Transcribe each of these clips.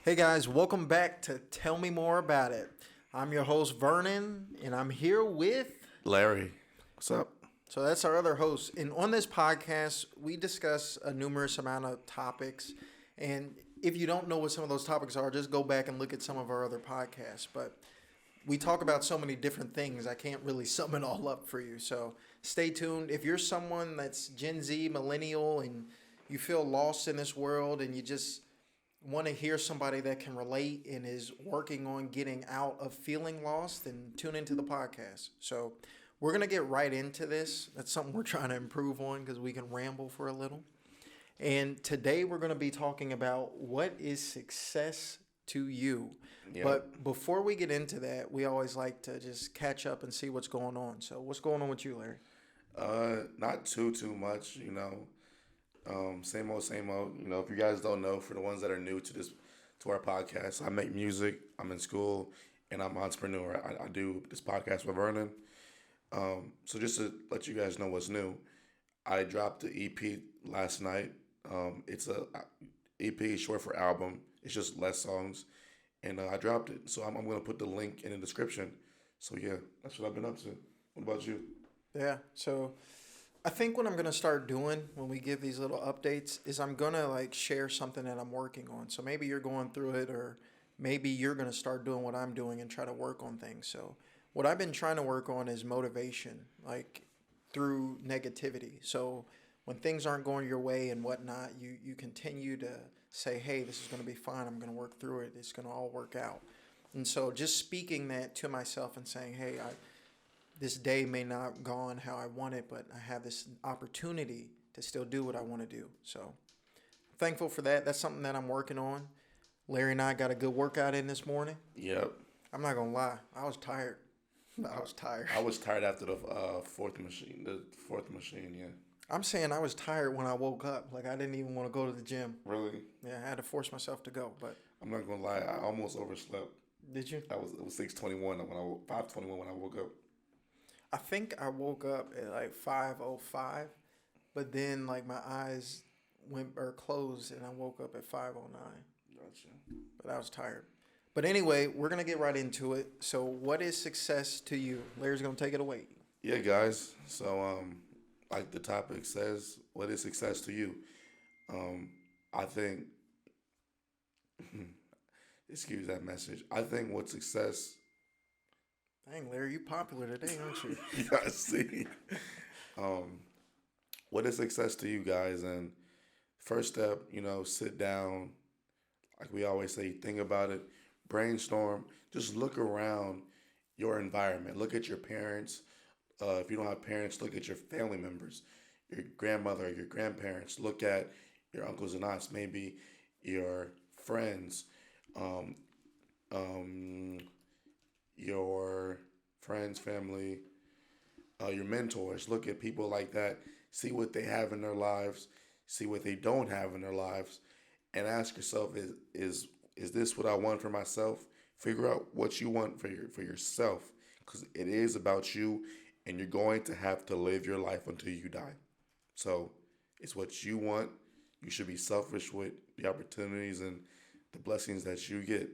Hey guys, welcome back to Tell Me More About It. I'm your host Vernon, and I'm here with. Larry, what's up? So that's our other host. And on this podcast, we discuss a numerous amount of topics. And if you don't know what some of those topics are, just go back and look at some of our other podcasts. But we talk about so many different things, I can't really sum it all up for you. So stay tuned. If you're someone that's Gen Z, millennial, and you feel lost in this world and you just want to hear somebody that can relate and is working on getting out of feeling lost, then tune into the podcast. So we're going to get right into this. That's something we're trying to improve on because we can ramble for a little. And today we're going to be talking about what is success to you. Yep. But before we get into that, we always like to just catch up and see what's going on. So what's going on with you, Larry? Not too much, same old, same old. If you guys don't know, for the ones that are new to our podcast, I make music. I'm in school, and I'm an entrepreneur. I do this podcast with Vernon. So just to let you guys know what's new, I dropped the EP last night. It's a EP, short for album. It's just less songs, and I dropped it. So I'm gonna put the link in the description. So yeah, that's what I've been up to. What about you? Yeah. So I think what I'm going to start doing when we give these little updates is I'm going to like share something that I'm working on. So maybe you're going through it, or maybe you're going to start doing what I'm doing and try to work on things. So what I've been trying to work on is motivation, like through negativity. So when things aren't going your way and whatnot, you continue to say, hey, this is going to be fine. I'm going to work through it. It's going to all work out. And so just speaking that to myself and saying, hey, this day may not have gone how I want it, but I have this opportunity to still do what I want to do. So I'm thankful for that. That's something that I'm working on. Larry and I got a good workout in this morning. Yep. I'm not going to lie. I was tired. I was tired. I was tired after the fourth machine. The fourth machine, yeah. I'm saying I was tired when I woke up. Like I didn't even want to go to the gym. Really? Yeah, I had to force myself to go. But I'm not gonna lie. I almost overslept. did you? It was 6:21 when 5:21 when I woke up. I think I woke up at like 5:05, but then like my eyes went or closed and I woke up at 5:09. Gotcha. But I was tired. But anyway, we're gonna get right into it. So, what is success to you? Larry's gonna take it away. Yeah, guys. So, like the topic says, what is success to you? I think, excuse that message. I think what success. Dang, Larry, you popular today, aren't you? You guys see. What is success to you guys? And first step, sit down. Like we always say, think about it, brainstorm. Just look around your environment. Look at your parents. If you don't have parents, look at your family members, your grandmother, your grandparents. Look at your uncles and aunts, maybe your friends, um, um, your friends, family, your mentors. Look at people like that. See what they have in their lives. See what they don't have in their lives, and ask yourself: Is this what I want for myself? Figure out what you want for yourself, because it is about you, and you're going to have to live your life until you die. So it's what you want. You should be selfish with the opportunities and the blessings that you get.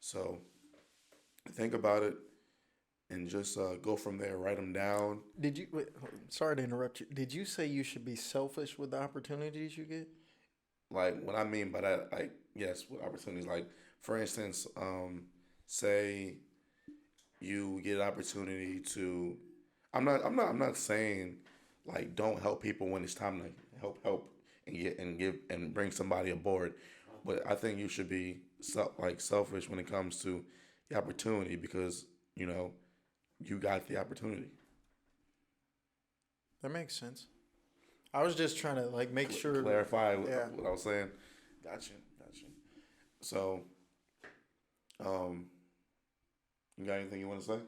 So think about it and just go from there. Write them down. Did you? Wait, sorry to interrupt you. Did you say you should be selfish with the opportunities you get? Like what I mean by that, like yes, with opportunities. Like for instance, say you get an opportunity to. I'm not saying like don't help people when it's time to help and give and bring somebody aboard, but I think you should be selfish when it comes to the opportunity because you got the opportunity. That makes sense. I was just trying to like make sure. Clarify Yeah. what I was saying. Gotcha. So, you got anything you want to say?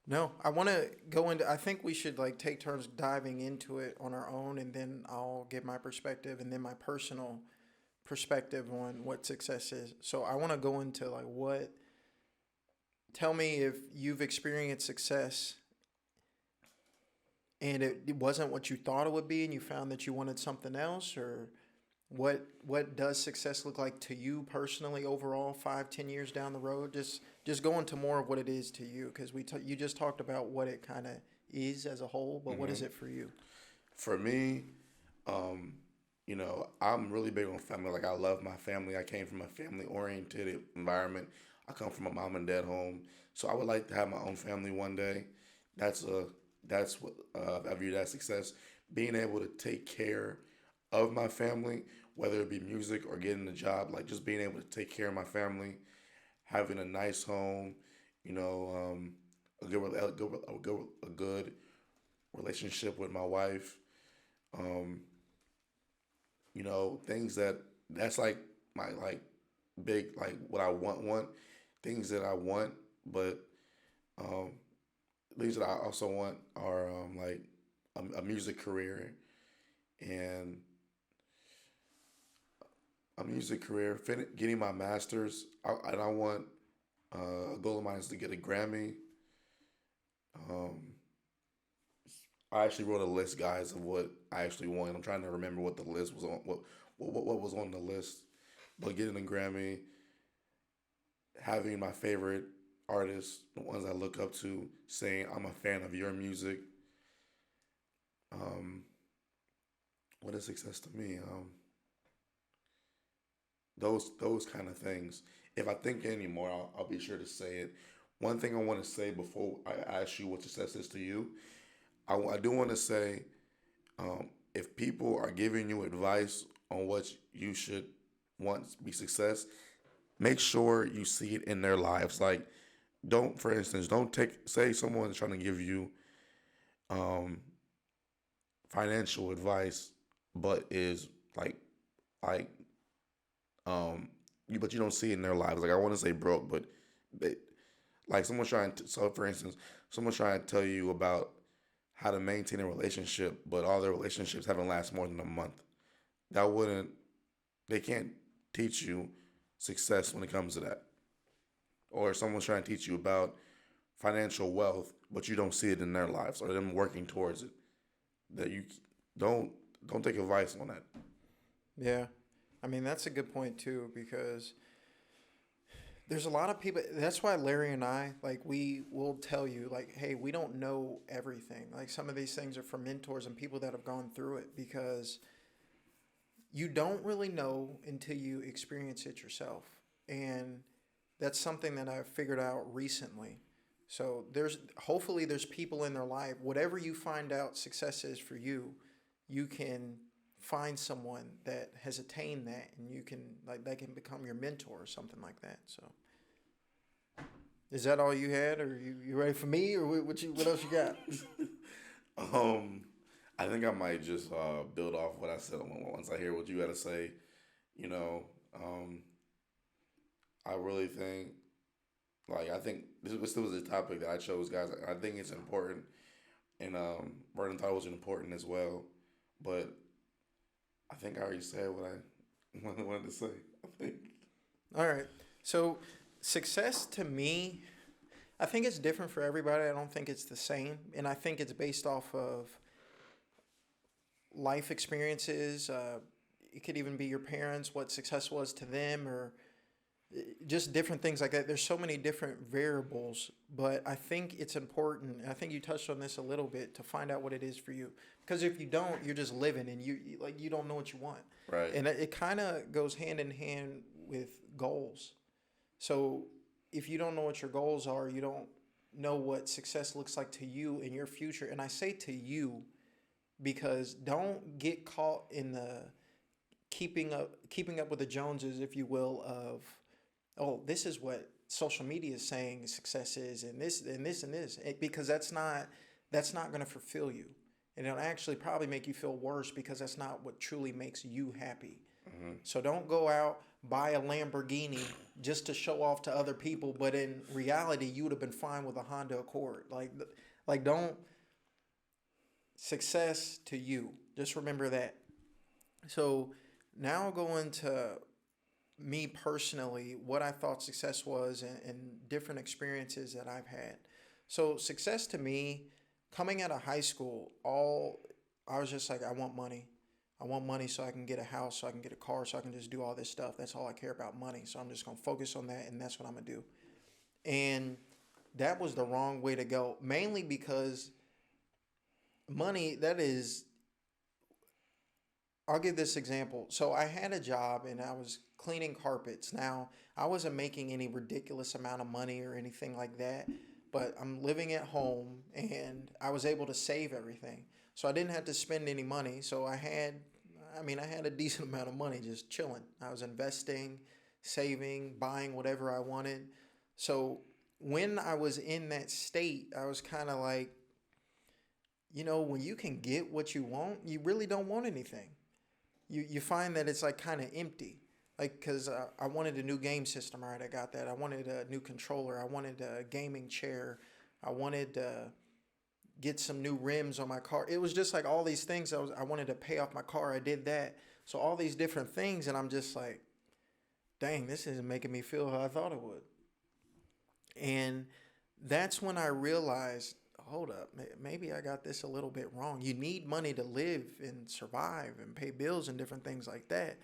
No, I want to go into. I think we should like take turns diving into it on our own, and then I'll give my perspective, and then my personal perspective on what success is. So I want to go into like what. Tell me if you've experienced success and it wasn't what you thought it would be, and you found that you wanted something else, or what does success look like to you personally overall 5, 10 years down the road? Just go into more of what it is to you, because you just talked about what it kind of is as a whole, but what is it for you? For me, um, I'm really big on family. Like, I love my family. I came from a family oriented environment. I come from a mom and dad home, so I would like to have my own family one day. That's a that's what I view that success. Being able to take care of my family, whether it be music or getting a job, like just being able to take care of my family, having a nice home, you know, a good relationship with my wife. Um, things that's like my like big like what I want things that I want, but um, things that I also want are like a music career and getting my master's. And I want a goal of mine is to get a Grammy. Um, I actually wrote a list, guys, of what I actually want. I'm trying to remember what the list was on. What was on the list? But getting a Grammy, having my favorite artists, the ones I look up to, saying I'm a fan of your music. Um, what is success to me? Those kind of things. If I think anymore, I'll be sure to say it. One thing I want to say before I ask you what success is to you, I do want to say, if people are giving you advice on what you should want to be success, make sure you see it in their lives. Like, don't, for instance, don't say someone's trying to give you um, financial advice, but is like but you don't see it in their lives. Like, I want to say broke, but they, like someone's trying to. So, for instance, someone's trying to tell you about how to maintain a relationship, but all their relationships haven't lasted more than a month. That wouldn't. They can't teach you success when it comes to that. Or someone's trying to teach you about financial wealth, but you don't see it in their lives or them working towards it. That you don't don't take advice on that. Yeah. I mean, that's a good point too, because there's a lot of people. That's why Larry and I, like, we will tell you, like, hey, we don't know everything. Like, some of these things are from mentors and people that have gone through it, because you don't really know until you experience it yourself. And that's something that I've figured out recently. So hopefully there's people in their life, whatever you find out success is for you, you can find someone that has attained that, and you can, like, that can become your mentor or something like that. So is that all you had, or you ready for me, or what else you got? Um, I think I might just build off what I said once I hear what you got to say. You know, um, I really think, like, I think this was a topic that I chose, guys. I think it's important, and Vernon thought it was important as well. But I think I already said what I wanted to say. I think. All right. So success to me, I think it's different for everybody. I don't think it's the same, and I think it's based off of life experiences. It could even be your parents, what success was to them, or just different things like that. There's so many different variables, but I think it's important. And I think you touched on this a little bit, to find out what it is for you. Because if you don't, you're just living, and you don't know what you want. Right. And it kind of goes hand in hand with goals. So if you don't know what your goals are, you don't know what success looks like to you in your future. And I say to you because don't get caught in the keeping up with the Joneses, if you will, of, oh, this is what social media is saying success is, and this and this and this. Because that's not going to fulfill you, and it'll actually probably make you feel worse, because that's not what truly makes you happy. So don't go out, buy a Lamborghini just to show off to other people, but in reality you would have been fine with a Honda Accord. Like, don't. Success to you, just remember that. So now going to me personally, what I thought success was, and different experiences that I've had. So success to me, coming out of high school, all I was just like, I want money. I want money so I can get a house, so I can get a car, so I can just do all this stuff. That's all I care about, money. So I'm just going to focus on that, and that's what I'm going to do. And that was the wrong way to go, mainly because money, that is, I'll give this example. So I had a job and I was cleaning carpets. Now, I wasn't making any ridiculous amount of money or anything like that, but I'm living at home and I was able to save everything. So I didn't have to spend any money. So I had a decent amount of money just chilling. I was investing, saving, buying whatever I wanted. So when I was in that state, I was kind of like, when you can get what you want, you really don't want anything. You find that it's like kind of empty. Like, because I wanted a new game system, all right, I got that. I wanted a new controller. I wanted a gaming chair. I wanted to get some new rims on my car. It was just like all these things. I wanted to pay off my car. I did that. So all these different things, and I'm just like, dang, this isn't making me feel how I thought it would. And that's when I realized, hold up, maybe I got this a little bit wrong. You need money to live and survive and pay bills and different things like that.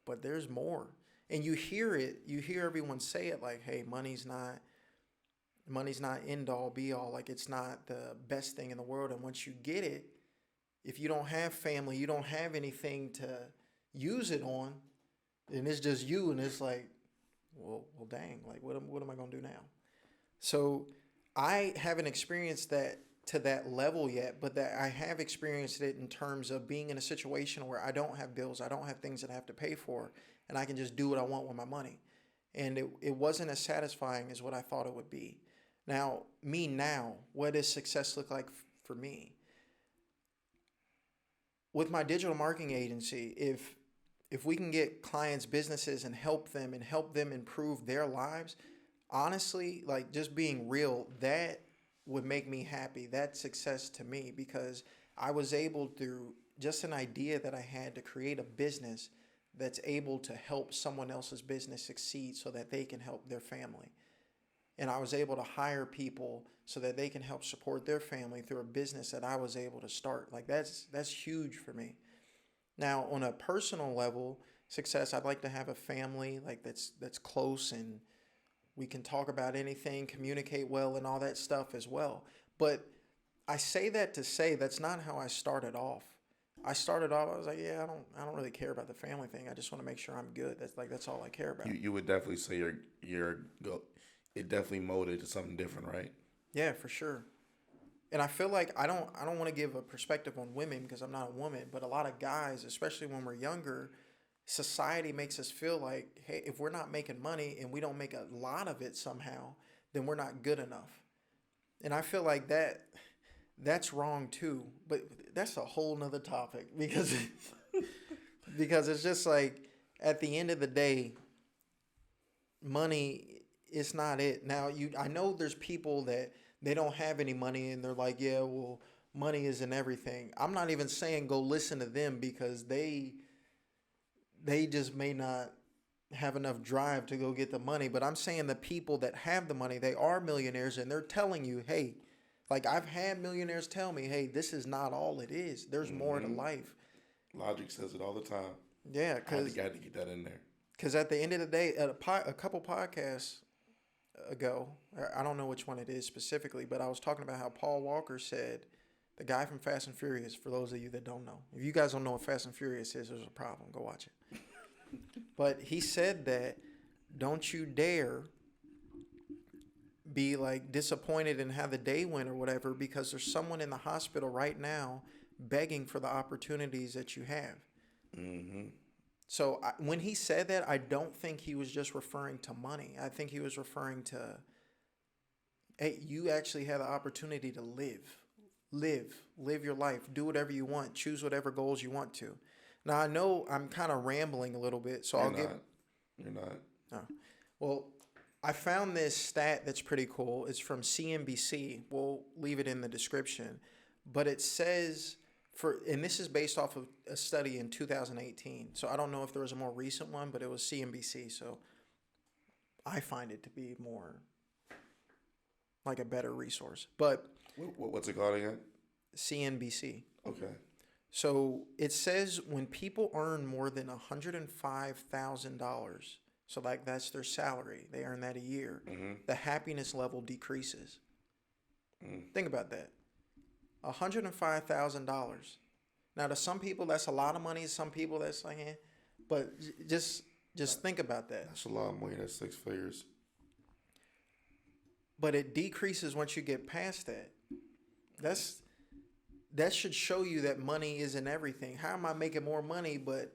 But there's more. And you hear everyone say it like, hey, money's not end all be all. Like, it's not the best thing in the world. And once you get it, if you don't have family, you don't have anything to use it on, and it's just you, and it's like, well, dang, like what am I gonna do now? So I haven't experienced that to that level yet, but that I have experienced it in terms of being in a situation where I don't have bills, I don't have things that I have to pay for, and I can just do what I want with my money. And it wasn't as satisfying as what I thought it would be. Now, what does success look like for me? With my digital marketing agency, if we can get clients' businesses and help them improve their lives, honestly, like just being real, that would make me happy. That's success to me because I was able through just an idea that I had to create a business that's able to help someone else's business succeed so that they can help their family. And I was able to hire people so that they can help support their family through a business that I was able to start. Like that's huge for me. Now, on a personal level, success, I'd like to have a family like that's close and we can talk about anything, communicate well, and all that stuff as well. But I say that to say that's not how I started off. I was like, yeah, I don't really care about the family thing. I just want to make sure I'm good. That's all I care about. You would definitely say it definitely molded to something different, right? Yeah, for sure. And I feel like I don't want to give a perspective on women because I'm not a woman, but a lot of guys, especially when we're younger, society makes us feel like, hey, if we're not making money and we don't make a lot of it somehow, then we're not good enough. And I feel like that's wrong too. But that's a whole nother topic because because it's just like at the end of the day, money is not it. Now I know there's people that they don't have any money and they're like, yeah, well, money isn't everything. I'm not even saying go listen to them because they just may not have enough drive to go get the money. But I'm saying the people that have the money, they are millionaires and they're telling you, hey, like I've had millionaires tell me, hey, this is not all it is. There's more to life. Logic says it all the time. Yeah, because I had to get that in there. Because at the end of the day, a couple podcasts ago, I don't know which one it is specifically, but I was talking about how Paul Walker said, the guy from Fast and Furious, for those of you that don't know. If you guys don't know what Fast and Furious is, there's a problem. Go watch it. But he said that don't you dare be like disappointed in how the day went or whatever because there's someone in the hospital right now begging for the opportunities that you have. Mm-hmm. So when he said that, I don't think he was just referring to money. I think he was referring to, hey, you actually have the opportunity to live your life, do whatever you want, choose whatever goals you want to. Now, I know I'm kind of rambling a little bit, so You're not. Oh. Well, I found this stat that's pretty cool. It's from CNBC. We'll leave it in the description. But it says, and this is based off of a study in 2018. So I don't know if there was a more recent one, but it was CNBC. So I find it to be more like a better resource. But What's it called again? CNBC. Okay. So it says when people earn more than $105,000, so like that's their salary, they earn that a year, Mm-hmm. the happiness level decreases. Mm. Think about that. $105,000. Now, to some people, that's a lot of money. Some people, that's like, eh. But just think about that. That's a lot of money. That's six figures. But it decreases once you get past that. That's that should show you that money isn't everything. How am I making more money, but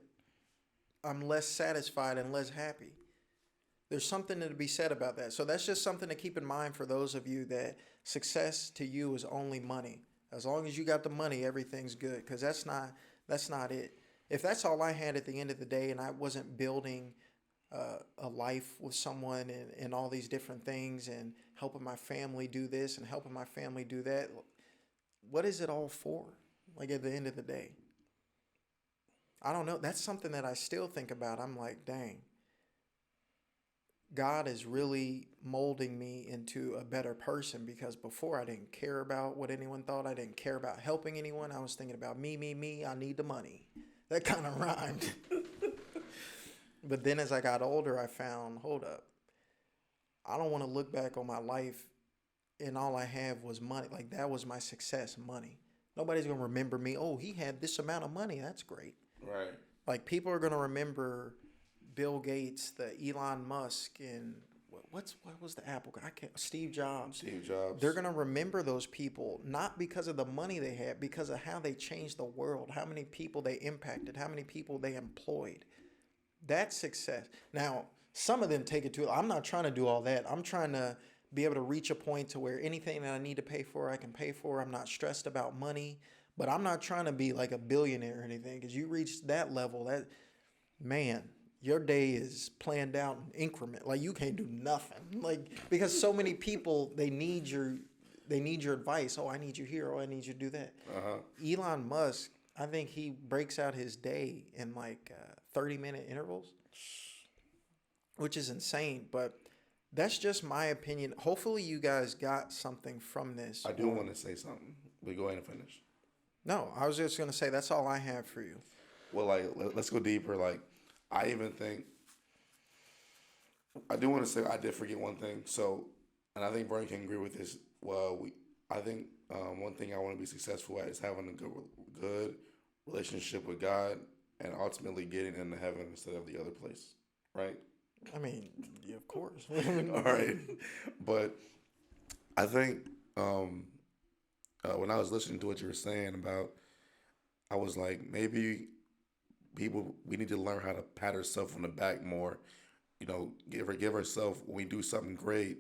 I'm less satisfied and less happy? There's something to be said about that. So that's just something to keep in mind for those of you that success to you is only money. As long as you got the money, everything's good. Because that's not it. If that's all I had at the end of the day, and I wasn't building a life with someone and all these different things, and helping my family do this and helping my family do that, what is it all for? Like at the end of the day, I don't know. That's something that I still think about. I'm like, dang, God is really molding me into a better person, because before I didn't care about what anyone thought. I didn't care about helping anyone. I was thinking about me, me, me. I need the money. That kind of rhymed. But then as I got older, I found, hold up, I don't want to look back on my life and all I have was money. Like that was my success, money. Nobody's going to remember me. Oh, he had this amount of money. That's great. Right. Like people are going to remember Bill Gates, the Elon Musk, and what was the Apple guy? Steve Jobs. Steve Jobs. They're going to remember those people not because of the money they had, because of how they changed the world, how many people they impacted, how many people they employed. That's success. Now, some of them take it to, I'm not trying to do all that. I'm trying to be able to reach a point to where anything that I need to pay for, I can pay for. I'm not stressed about money, but I'm not trying to be like a billionaire or anything, because you reach that level, that, man, your day is planned out in increment. Like you can't do nothing. Like, because so many people, they need your advice. Oh, I need you here. Oh, I need you to do that. Uh-huh. Elon Musk, I think he breaks out his day in like 30-minute intervals, which is insane. But that's just my opinion. Hopefully you guys got something from this. I do want to say something, but go ahead and finish. No, I was just going to say that's all I have for you. Well, like, let's go deeper. Like, I even think, I do want to say I did forget one thing. So, and I think Brian can agree with this. Well, I think one thing I want to be successful at is having a good relationship with God and ultimately getting into heaven instead of the other place, right? I mean, yeah, of course. All right. But I think when I was listening to what you were saying about, I was like, maybe we need to learn how to pat ourselves on the back more. You know, give ourselves, when we do something great,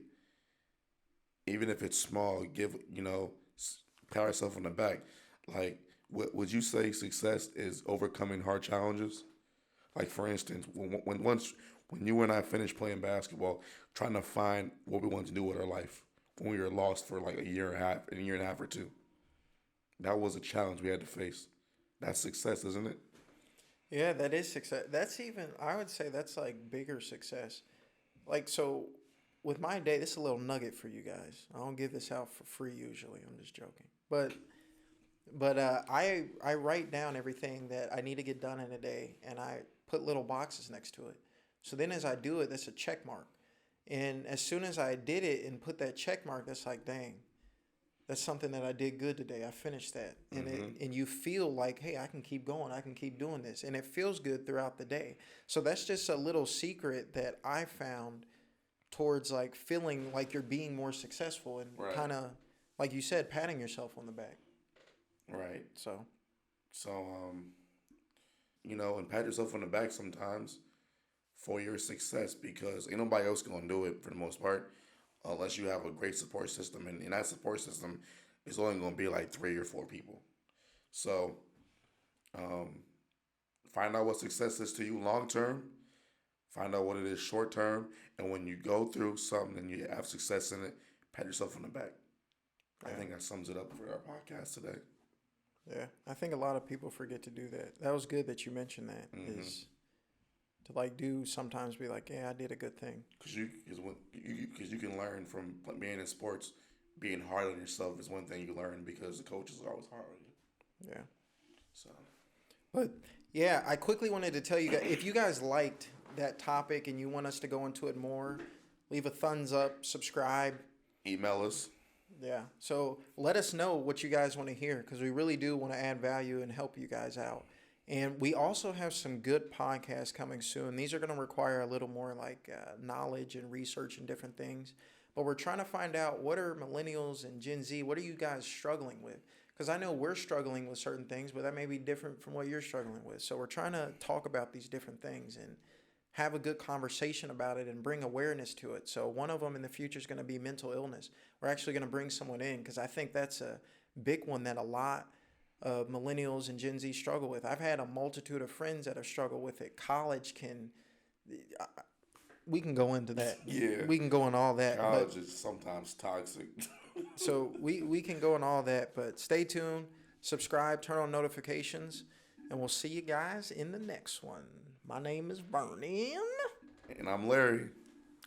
even if it's small, pat ourselves on the back. Like, would you say success is overcoming hard challenges? Like, for instance, when you and I finished playing basketball, trying to find what we wanted to do with our life, when we were lost for like a year and a half or two, that was a challenge we had to face. That's success, isn't it? Yeah, that is success. That's even, I would say that's like bigger success. Like, so with my day, this is a little nugget for you guys. I don't give this out for free usually. I'm just joking. But I write down everything that I need to get done in a day, and I put little boxes next to it. So then as I do it, that's a check mark. And as soon as I did it and put that check mark, that's like, dang, that's something that I did good today. I finished that. And you feel like, hey, I can keep going. I can keep doing this. And it feels good throughout the day. So that's just a little secret that I found towards like feeling like you're being more successful and Right. kind of, like you said, patting yourself on the back. Right. So, And pat yourself on the back sometimes for your success, because ain't nobody else gonna do it for the most part unless you have a great support system. And that support system is only gonna be like 3 or 4 people. So, find out what success is to you long term. Find out what it is short term. And when you go through something and you have success in it, pat yourself on the back. I think that sums it up for our podcast today. yeah, I think a lot of people forget to do that. That was good that you mentioned that, is to like do sometimes be like, yeah, I did a good thing. Because you can learn from being in sports, being hard on yourself is one thing you learn, because the coaches are always hard on you. Yeah. So, But yeah, I quickly wanted to tell you guys, if you guys liked that topic and you want us to go into it more, leave a thumbs up, subscribe. email us. Yeah. So let us know what you guys want to hear because we really do want to add value and help you guys out. And we also have some good podcasts coming soon. These are going to require a little more like knowledge and research and different things. But we're trying to find out what are millennials and Gen Z, what are you guys struggling with? Because I know we're struggling with certain things, but that may be different from what you're struggling with. So we're trying to talk about these different things and have a good conversation about it and bring awareness to it. So one of them in the future is going to be mental illness. We're actually going to bring someone in because I think that's a big one that a lot of millennials and Gen Z struggle with. I've had a multitude of friends that have struggled with it. College can, we can go into that. Yeah. We can go in all that. College is sometimes toxic. So we can go in all that, but stay tuned, subscribe, turn on notifications, and we'll see you guys in the next one. My name is Vernon. And I'm Larry.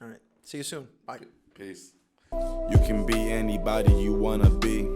All right. See you soon. Bye. Peace. You can be anybody you wanna be.